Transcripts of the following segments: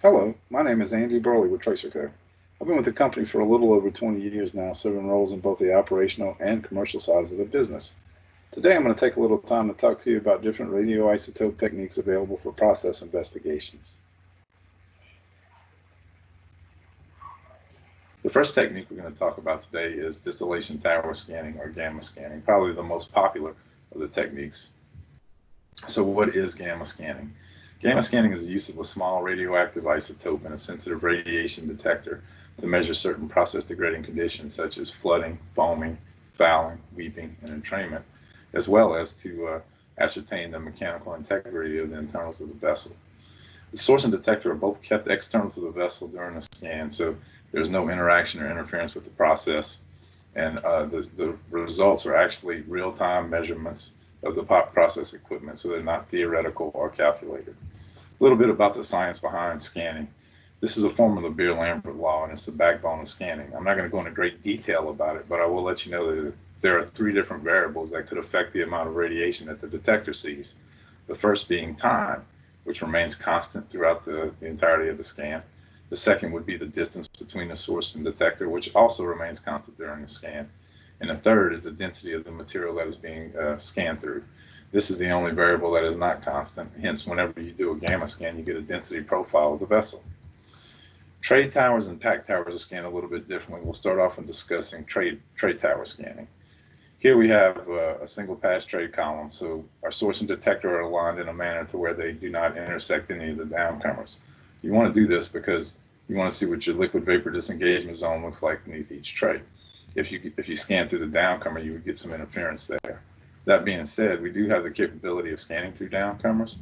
Hello, my name is Andy Burley with Tracerco. I've been with the company for a little over 20 years now, serving roles in both the operational and commercial sides of the business. Today I'm going to take a little time to talk to you about different radioisotope techniques available for process investigations. The first technique we're going to talk about today is distillation tower scanning or gamma scanning, probably the most popular of the techniques. So what is gamma scanning? Gamma scanning is the use of a small radioactive isotope in a sensitive radiation detector to measure certain process degrading conditions such as flooding, foaming, fouling, weeping, and entrainment, as well as to ascertain the mechanical integrity of the internals of the vessel. The source and detector are both kept external to the vessel during the scan, so there's no interaction or interference with the process, and the results are actually real-time measurements of the process equipment, so they're not theoretical or calculated. A little bit about the science behind scanning. This is a form of the Beer-Lambert law, and it's the backbone of scanning. I'm not going to go into great detail about it, but I will let you know that there are three different variables that could affect the amount of radiation that the detector sees. The first being time, which remains constant throughout the entirety of the scan. The second would be the distance between the source and detector, which also remains constant during the scan. And the third is the density of the material that is being scanned through. This is the only variable that is not constant. Hence, whenever you do a gamma scan, you get a density profile of the vessel. Trade towers and pack towers are scanned a little bit differently. We'll start off with discussing trade tower scanning. Here we have a single pass trade column, so our source and detector are aligned in a manner to where they do not intersect any of the downcomers. You want to do this because you want to see what your liquid vapor disengagement zone looks like beneath each tray. If you scan through the downcomer, you would get some interference there. That being said, we do have the capability of scanning through downcomers.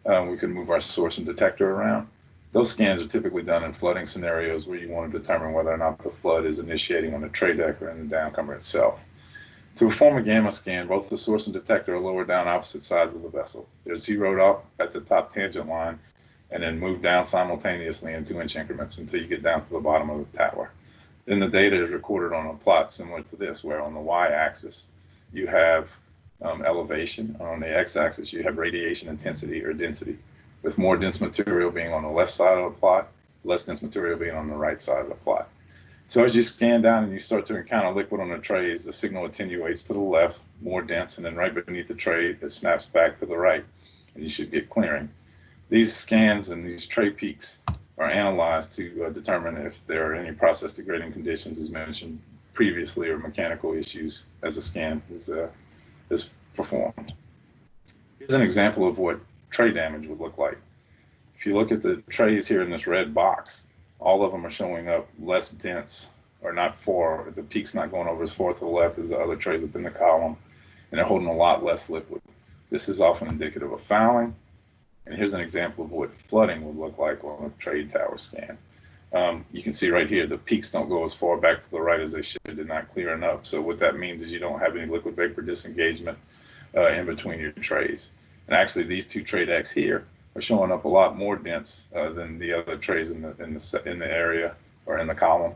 We can move our source and detector around. Those scans are typically done in flooding scenarios where you want to determine whether or not the flood is initiating on the tray deck or in the downcomer itself. To perform a gamma scan, both the source and detector are lowered down opposite sides of the vessel. They're zeroed up at the top tangent line and then moved down simultaneously in 2-inch increments until you get down to the bottom of the tower. Then the data is recorded on a plot similar to this, where on the y-axis you have elevation, on the x-axis you have radiation intensity or density, with more dense material being on the left side of the plot, less dense material being on the right side of the plot. So as you scan down and you start to encounter liquid on the trays, the signal attenuates to the left, more dense, and then right beneath the tray, it snaps back to the right, and you should get clearing. These scans and these tray peaks are analyzed to determine if there are any process degrading conditions as mentioned previously or mechanical issues as a scan is performed. Here's an example of what tray damage would look like. If you look at the trays here in this red box, all of them are showing up less dense, or not far, the peak's not going over as far to the left as the other trays within the column, and they're holding a lot less liquid. This is often indicative of fouling, and here's an example of what flooding would look like on a trade tower scan. You can see right here, the peaks don't go as far back to the right as they should. They're not clearing up. So what that means is you don't have any liquid vapor disengagement in between your trays. And actually, these two tray decks here are showing up a lot more dense than the other trays in the area or in the column,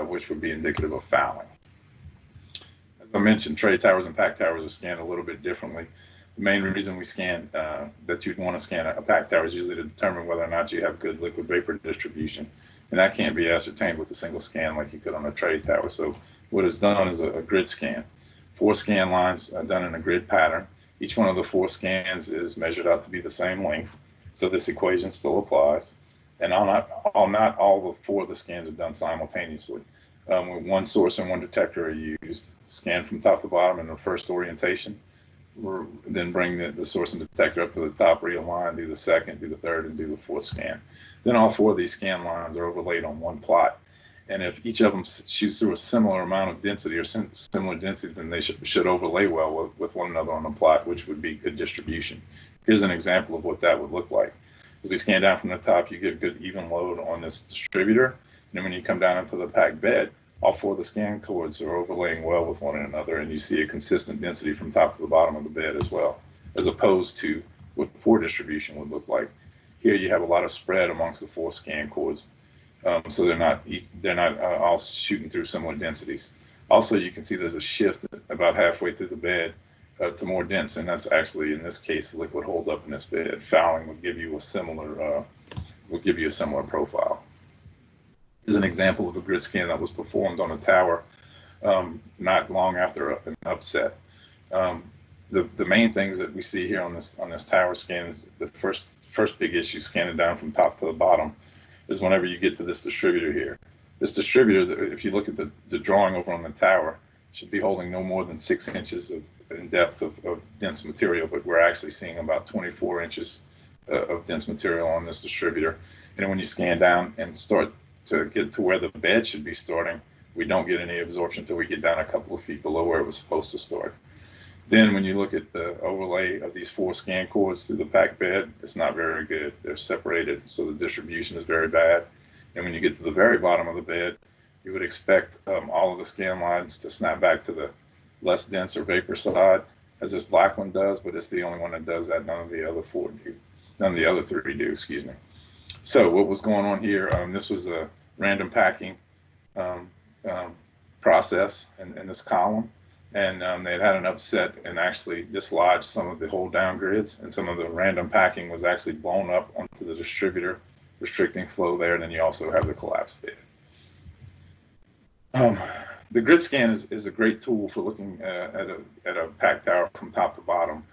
which would be indicative of fouling. As I mentioned, trade towers and pack towers are scanned a little bit differently. The main reason we scan that you'd want to scan a pack tower is usually to determine whether or not you have good liquid vapor distribution, and that can't be ascertained with a single scan like you could on a trade tower. So what is done is a grid scan. 4 scan lines are done in a grid pattern. Each one of the 4 scans is measured out to be the same length, so this equation still applies. And not all the 4 of the scans are done simultaneously. With 1 source and 1 detector are used. Scan from top to bottom in the first orientation. Then bring the source and detector up to the top, realign, do the second, do the third, and do the 4th scan. Then all 4 of these scan lines are overlaid on one plot. And if each of them shoots through a similar amount of density or similar density, then they should overlay well with one another on the plot, which would be good distribution. Here's an example of what that would look like. As we scan down from the top, you get good even load on this distributor. And then when you come down into the packed bed, all 4 of the scan cords are overlaying well with one another, and you see a consistent density from top to the bottom of the bed as well, as opposed to what 4 distribution would look like. Here you have a lot of spread amongst the 4 scan cords, so they're not all shooting through similar densities. Also, you can see there's a shift about halfway through the bed to more dense, and that's actually, in this case, liquid holdup in this bed. Fouling would give you a similar will give you a similar profile. Here's an example of a grid scan that was performed on a tower not long after an upset. The main things that we see here on this tower scan is the first big issue, scanning down from top to the bottom, is whenever you get to this distributor here. This distributor, if you look at the drawing over on the tower, should be holding no more than 6 inches in depth of dense material, but we're actually seeing about 24 inches of dense material on this distributor. And when you scan down and start to get to where the bed should be starting, we don't get any absorption until we get down a couple of feet below where it was supposed to start. Then when you look at the overlay of these 4 scan cords through the packed bed, it's not very good. They're separated, so the distribution is very bad. And when you get to the very bottom of the bed, you would expect all of the scan lines to snap back to the less dense or vapor side, as this black one does, but it's the only one that does that. None of the other 4 do. None of the other 3 do, excuse me. So what was going on here, this was a random packing process in this column. And they had an upset and actually dislodged some of the hold down grids, and some of the random packing was actually blown up onto the distributor, restricting flow there. And then you also have the collapsed bed. The grid scan is a great tool for looking at a packed tower from top to bottom,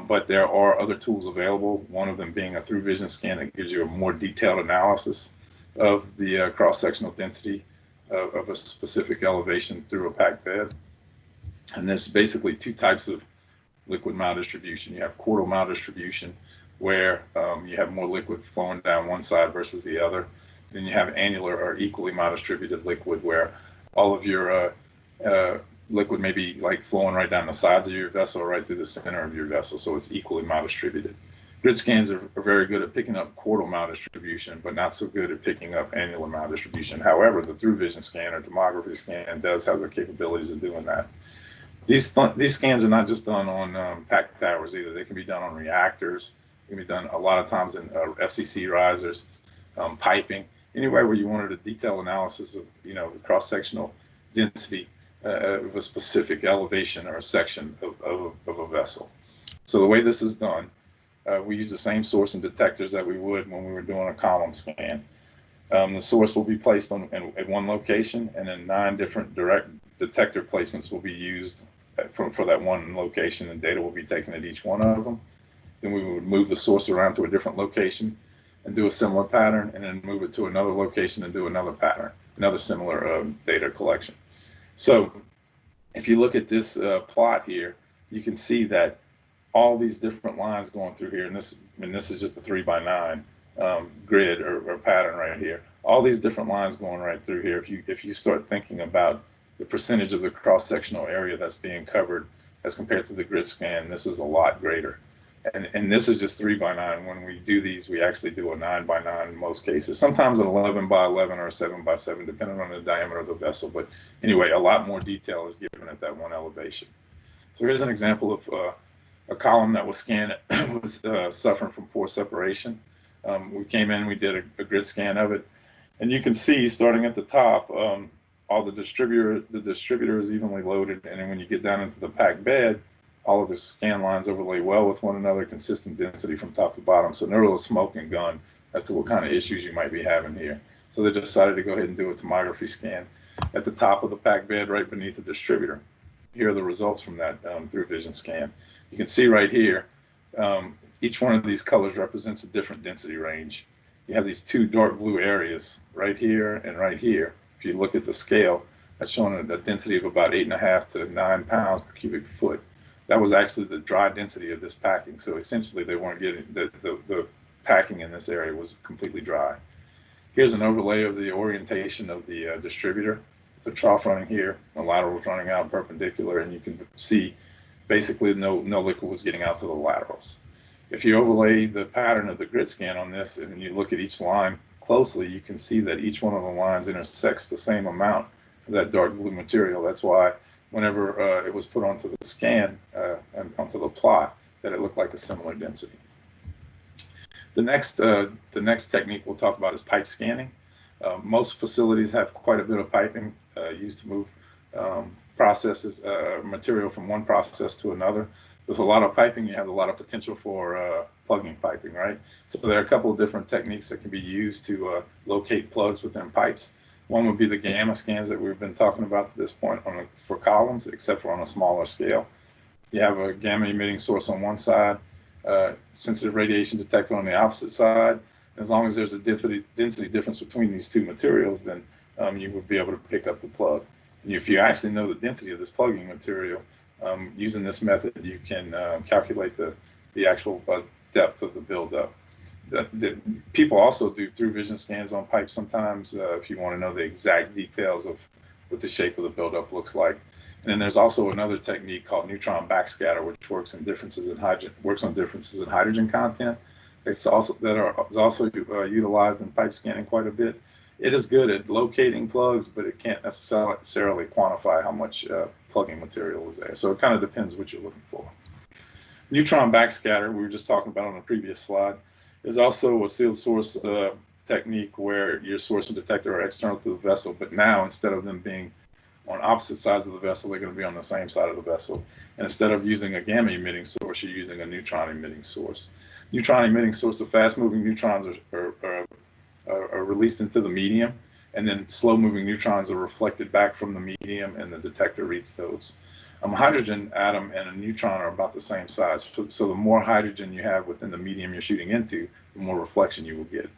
but there are other tools available, one of them being a ThruVisionScan that gives you a more detailed analysis of the cross-sectional density of a specific elevation through a packed bed. And there's basically 2 types of liquid maldistribution. You have chordal maldistribution, where you have more liquid flowing down one side versus the other. Then you have annular or equally maldistributed liquid, where all of your liquid may be like flowing right down the sides of your vessel or right through the center of your vessel, so it's equally maldistributed. Grid scans are very good at picking up chordal maldistribution, but not so good at picking up annular maldistribution. However, the ThruVisionScan or Tomography scan does have the capabilities of doing that. These scans are not just done on packed towers either. They can be done on reactors. They can be done a lot of times in FCC risers, piping, anywhere where you wanted a detailed analysis of the cross-sectional density of a specific elevation or a section of a vessel. So the way this is done, we use the same source and detectors that we would when we were doing a column scan. The source will be placed at one location, and then 9 different direct detector placements will be used for that one location, and data will be taken at each one of them. Then we would move the source around to a different location and do a similar pattern, and then move it to another location and do another pattern, another similar data collection. So if you look at this plot here, you can see that all these different lines going through here, and this is just a 3x9 grid or pattern right here. All these different lines going right through here. If you start thinking about the percentage of the cross-sectional area that's being covered as compared to the grid scan, this is a lot greater. And this is just 3x9. When we do these, we actually do a 9x9 in most cases. Sometimes an 11x11 or a 7x7, depending on the diameter of the vessel. But anyway, a lot more detail is given at that one elevation. So here's an example of a column that was scanned, was suffering from poor separation. We came in, we did a grid scan of it, and you can see starting at the top, all the distributor is evenly loaded, and then when you get down into the packed bed, all of the scan lines overlay well with one another, consistent density from top to bottom. So no real smoking gun as to what kind of issues you might be having here. So they decided to go ahead and do a tomography scan at the top of the packed bed right beneath the distributor. Here are the results from that ThruVisionScan. You can see right here, each one of these colors represents a different density range. You have these 2 dark blue areas right here and right here. If you look at the scale, that's showing a density of about 8.5 to 9 pounds per cubic foot. That was actually the dry density of this packing. So essentially they weren't getting, the packing in this area was completely dry. Here's an overlay of the orientation of the distributor. The trough running here, the lateral was running out perpendicular, and you can see basically no liquid was getting out to the laterals. If you overlay the pattern of the grid scan on this and you look at each line closely, you can see that each one of the lines intersects the same amount of that dark blue material. That's why whenever it was put onto the scan and onto the plot, that it looked like a similar density. The next technique we'll talk about is pipe scanning. Most facilities have quite a bit of piping used to move material from one process to another. with a lot of piping, you have a lot of potential for plugging piping, right? So there are a couple of different techniques that can be used to locate plugs within pipes. One would be the gamma scans that we've been talking about to this point for columns, except for on a smaller scale. You have a gamma emitting source on one side, sensitive radiation detector on the opposite side. As long as there's a density difference between these two materials, then you would be able to pick up the plug. And if you actually know the density of this plugging material, using this method, you can calculate the actual depth of the buildup. People also do through-vision scans on pipes sometimes if you want to know the exact details of what the shape of the buildup looks like. And then there's also another technique called Neutron backscatter, which works on differences in hydrogen content. It's also utilized in pipe scanning quite a bit. It is good at locating plugs, but it can't necessarily quantify how much plugging material is there. So it kind of depends what you're looking for. Neutron backscatter, we were just talking about on the previous slide, is also a sealed source technique where your source and detector are external to the vessel, but now instead of them being on opposite sides of the vessel, they're going to be on the same side of the vessel. And instead of using a gamma emitting source, you're using a neutron emitting source. Neutron emitting source, the fast moving neutrons are released into the medium, and then slow moving neutrons are reflected back from the medium, and the detector reads those. A hydrogen atom and a neutron are about the same size. So the more hydrogen you have within the medium you're shooting into, the more reflection you will get.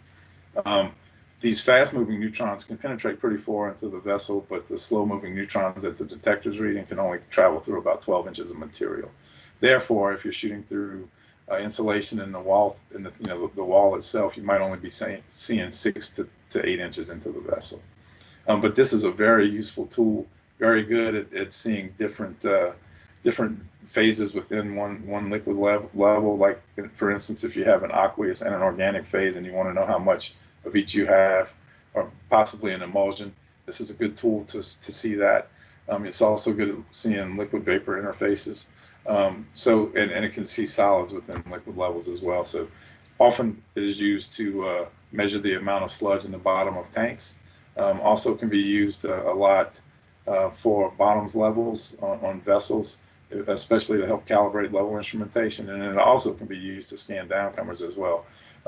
These fast-moving neutrons can penetrate pretty far into the vessel, but the slow-moving neutrons that the detector's reading can only travel through about 12 inches of material. Therefore, if you're shooting through insulation in the wall, the wall itself, you might only be seeing 6 to 8 inches into the vessel. But this is a very useful tool, very good at seeing different phases within one liquid level. Like, for instance, if you have an aqueous and an organic phase and you want to know how much of each you have, or possibly an emulsion, this is a good tool to see that. It's also good at seeing liquid vapor interfaces. And it can see solids within liquid levels as well. So often it is used to measure the amount of sludge in the bottom of tanks. Also can be used a lot for bottoms levels on vessels, especially to help calibrate level instrumentation. And it also can be used to scan downcomers as well.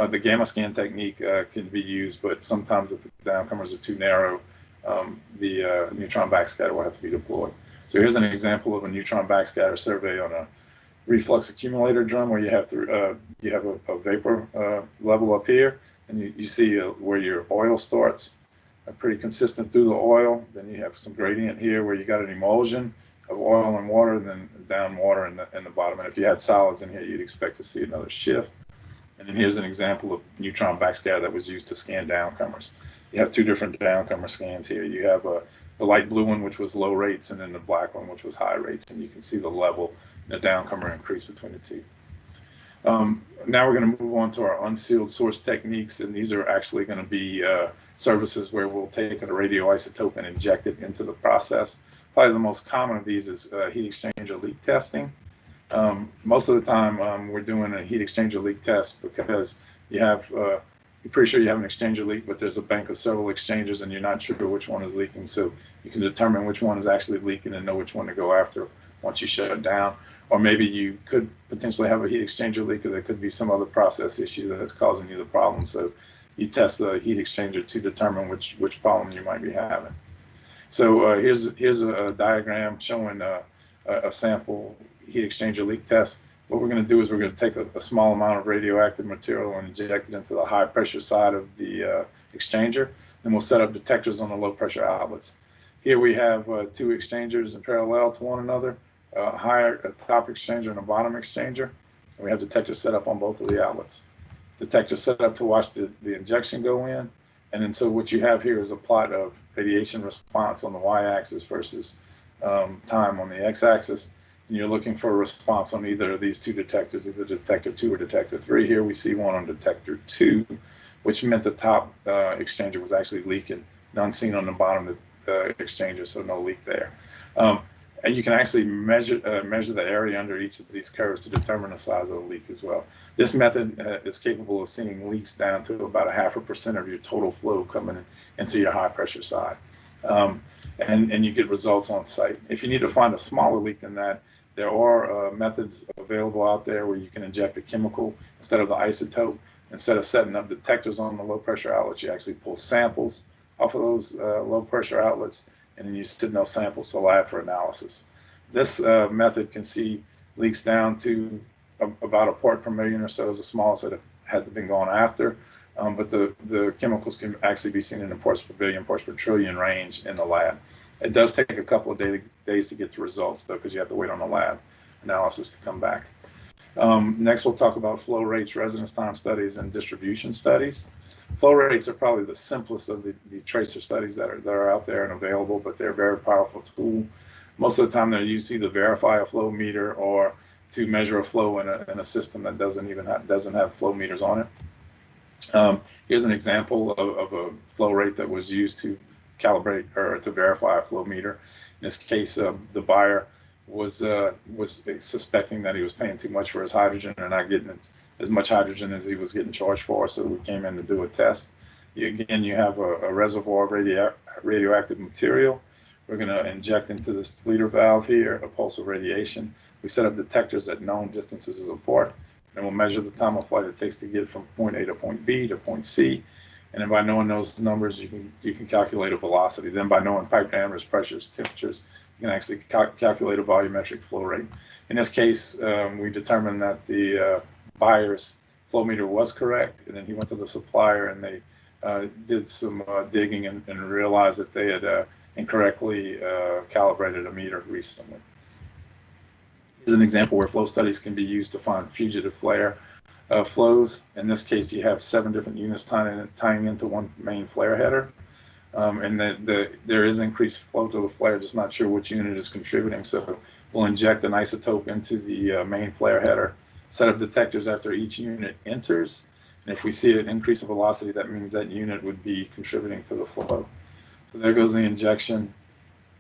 The gamma scan technique can be used, but sometimes if the downcomers are too narrow, the neutron backscatter will have to be deployed. So here's an example of a neutron backscatter survey on a reflux accumulator drum, where you have a vapor level up here, and you see where your oil starts, pretty consistent through the oil. Then you have some gradient here where you got an emulsion of oil and water, and then down water in the bottom. And if you had solids in here, you'd expect to see another shift. And then here's an example of neutron backscatter that was used to scan downcomers. You have two different downcomer scans here. You have the light blue one, which was low rates, and then the black one, which was high rates. And you can see the level, the downcomer increase between the two. Now we're going to move on to our unsealed source techniques, and these are actually going to be services where we'll take a radioisotope and inject it into the process. Probably the most common of these is heat exchanger leak testing. Most of the time we're doing a heat exchanger leak test because you're pretty sure you have an exchanger leak, but there's a bank of several exchangers and you're not sure which one is leaking. So you can determine which one is actually leaking and know which one to go after once you shut it down. Or maybe you could potentially have a heat exchanger leak, or there could be some other process issue that is causing you the problem. So you test the heat exchanger to determine which problem you might be having. So here's a diagram showing a sample heat exchanger leak test. What we're going to do is we're going to take a small amount of radioactive material and inject it into the high pressure side of the exchanger, and we'll set up detectors on the low pressure outlets. Here we have two exchangers in parallel to one another, a top exchanger and a bottom exchanger, and we have detectors set up on both of the outlets. Detector set up to watch the injection go in, and then so what you have here is a plot of radiation response on the y-axis versus time on the x-axis. And you're looking for a response on either of these two detectors, either detector 2 or detector 3. Here we see one on detector 2, which meant the top exchanger was actually leaking, none seen on the bottom exchanger, so no leak there. And you can actually measure the area under each of these curves to determine the size of the leak as well. This method is capable of seeing leaks down to about 0.5% of your total flow coming into your high pressure side. And you get results on site. If you need to find a smaller leak than that, There are methods available out there where you can inject a chemical instead of the isotope. Instead of setting up detectors on the low pressure outlets, you actually pull samples off of those low pressure outlets, and then you send those samples to the lab for analysis. This method can see leaks down to about a part per million or so, is the smallest that had been gone after. But the chemicals can actually be seen in the parts per billion, parts per trillion range in the lab. It does take a couple of days to get the results, though, because you have to wait on the lab analysis to come back. Next, we'll talk about flow rates, residence time studies, and distribution studies. Flow rates are probably the simplest of the tracer studies that are out there and available, but they're a very powerful tool. Most of the time, they're used to either verify a flow meter or to measure a flow in a system that doesn't have flow meters on it. Here's an example of a flow rate that was used to calibrate or to verify a flow meter. In this case, the buyer was suspecting that he was paying too much for his hydrogen and not getting as much hydrogen as he was getting charged for, so we came in to do a test. Again, you have a reservoir of radioactive material. We're going to inject into this bleeder valve here a pulse of radiation. We set up detectors at known distances apart, and we'll measure the time of flight it takes to get from point A to point B to point C. And then by knowing those numbers, you can calculate a velocity. Then by knowing pipe diameters, pressures, temperatures, you can actually calculate a volumetric flow rate. In this case, we determined that the buyer's flow meter was correct, and then he went to the supplier and they did some digging and realized that they had incorrectly calibrated a meter recently. Here's an example where flow studies can be used to find fugitive flare flows. In this case, you have 7 different units tying into one main flare header. And there is increased flow to the flare, just not sure which unit is contributing. So we'll inject an isotope into the main flare header, set up detectors after each unit enters. And if we see an increase in velocity, that means that unit would be contributing to the flow. So there goes the injection.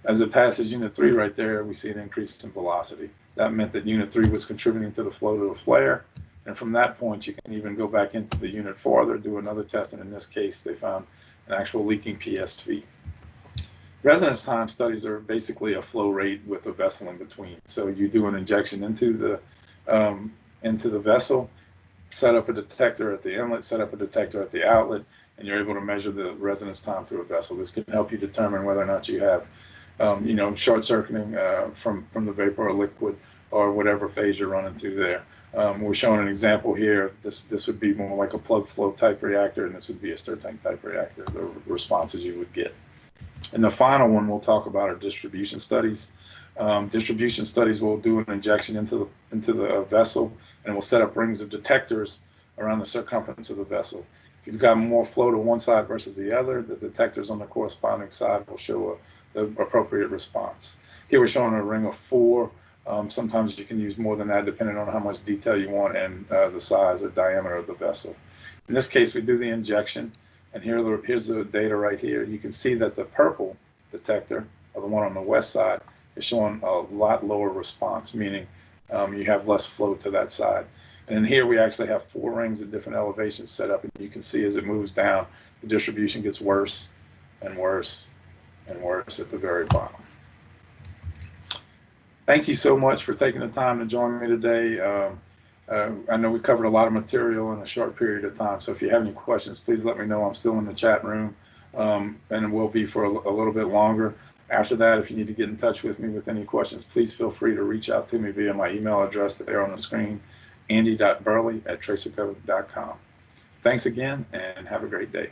As it passes unit 3 right there, we see an increase in velocity. That meant that unit 3 was contributing to the flow to the flare. And from that point, you can even go back into the unit farther, do another test, and in this case, they found an actual leaking PSV. Residence time studies are basically a flow rate with a vessel in between. So you do an injection into the vessel, set up a detector at the inlet, set up a detector at the outlet, and you're able to measure the residence time to a vessel. This can help you determine whether or not you have, short circuiting from the vapor or liquid or whatever phase you're running through there. We're showing an example here. This would be more like a plug flow type reactor, and this would be a stir tank type reactor, the responses you would get. And the final one we'll talk about are distribution studies. Distribution studies will do an injection into the vessel, and we'll set up rings of detectors around the circumference of the vessel. If you've got more flow to one side versus the other, the detectors on the corresponding side will show the appropriate response. Here we're showing a ring of 4. Sometimes you can use more than that depending on how much detail you want and the size or diameter of the vessel. In this case, we do the injection, and here's the data right here. You can see that the purple detector, or the one on the west side, is showing a lot lower response, meaning you have less flow to that side. And here we actually have 4 rings at different elevations set up, and you can see as it moves down, the distribution gets worse and worse and worse at the very bottom. Thank you so much for taking the time to join me today. I know we covered a lot of material in a short period of time, so if you have any questions, please let me know. I'm still in the chat room, and it will be for a little bit longer. After that, if you need to get in touch with me with any questions, please feel free to reach out to me via my email address there on the screen, andy.burley@tracerco.com. Thanks again, and have a great day.